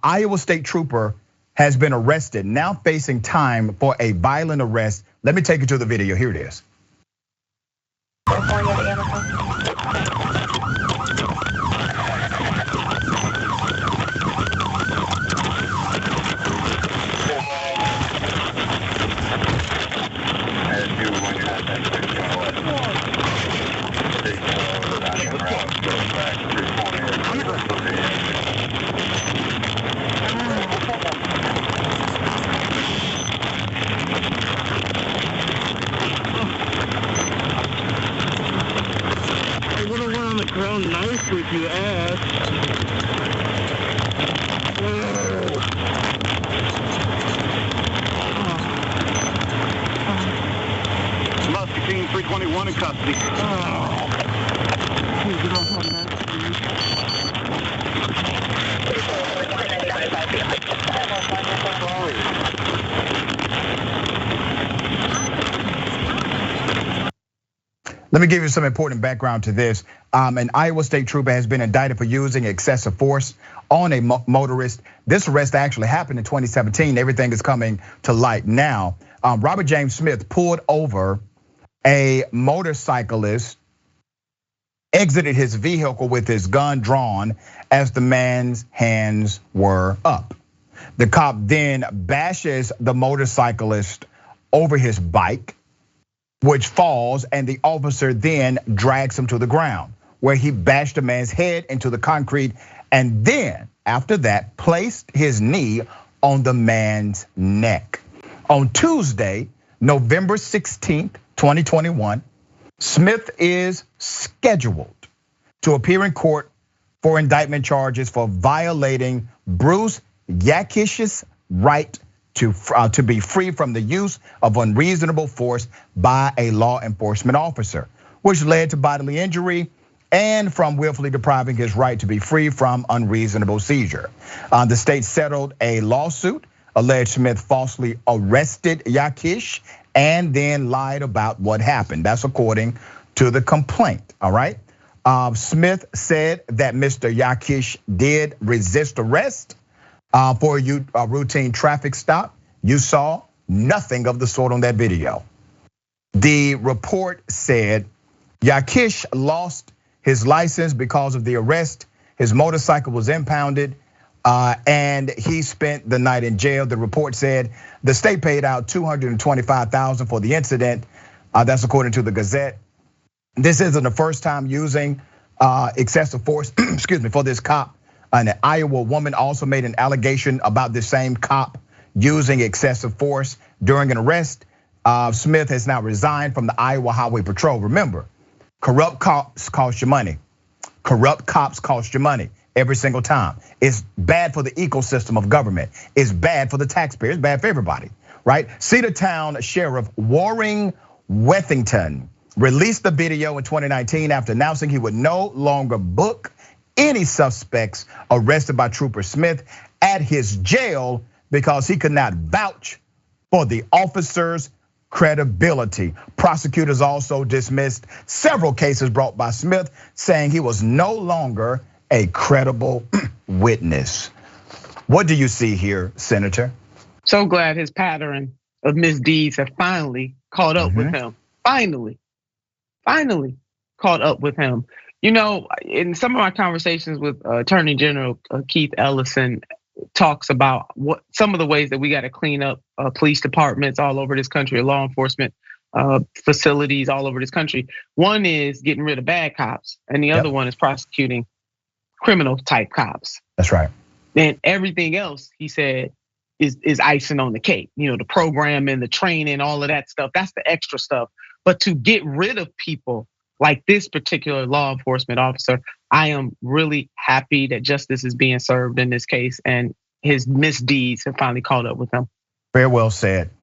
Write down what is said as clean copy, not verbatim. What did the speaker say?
Iowa State trooper has been arrested, now facing time for a violent arrest. Let me take you to the video. Here it is. Ground nice with you ass. Muskie Team 321 in custody. Let me give you some important background to this. An Iowa State trooper has been indicted for using excessive force on a motorist. This arrest actually happened in 2017. Everything is coming to light now. Robert James Smith pulled over a motorcyclist, exited his vehicle with his gun drawn as the man's hands were up. The cop then bashes the motorcyclist over his bike, which falls, and the officer then drags him to the ground, where he bashed the man's head into the concrete, and then after that placed his knee on the man's neck. On Tuesday, November 16th, 2021, Smith is scheduled to appear in court for indictment charges for violating Bruce Yakish's right to be free from the use of unreasonable force by a law enforcement officer, which led to bodily injury and from willfully depriving his right to be free from unreasonable seizure. The state settled a lawsuit, alleged Smith falsely arrested Yakish and then lied about what happened. That's according to the complaint, all right? Smith said that Mr. Yakish did resist arrest for a routine traffic stop. You saw nothing of the sort on that video. The report said Yakish lost his license because of the arrest. His motorcycle was impounded and he spent the night in jail. The report said the state paid out $225,000 for the incident. That's according to the Gazette. This isn't the first time using excessive force, excuse me, for this cop. An Iowa woman also made an allegation about the same cop using excessive force during an arrest. Smith has now resigned from the Iowa Highway Patrol. Remember, corrupt cops cost you money. Corrupt cops cost you money every single time. It's bad for the ecosystem of government. It's bad for the taxpayers, it's bad for everybody, right? Cedartown Sheriff Warren Wethington released the video in 2019 after announcing he would no longer book any suspects arrested by Trooper Smith at his jail because he could not vouch for the officer's credibility. Prosecutors also dismissed several cases brought by Smith, saying he was no longer a credible witness. What do you see here, Senator? So glad his pattern of misdeeds have finally caught up with him. Finally caught up with him. You know, in some of my conversations with Attorney General Keith Ellison, talks about what some of the ways that we got to clean up police departments all over this country, law enforcement facilities all over this country. One is getting rid of bad cops, and the other one is prosecuting criminal type cops. That's right. And everything else, he said, is icing on the cake. You know, the programming, the training, all of that stuff. That's the extra stuff. But to get rid of people like this particular law enforcement officer, I am really happy that justice is being served in this case, and his misdeeds have finally caught up with him. Very well said.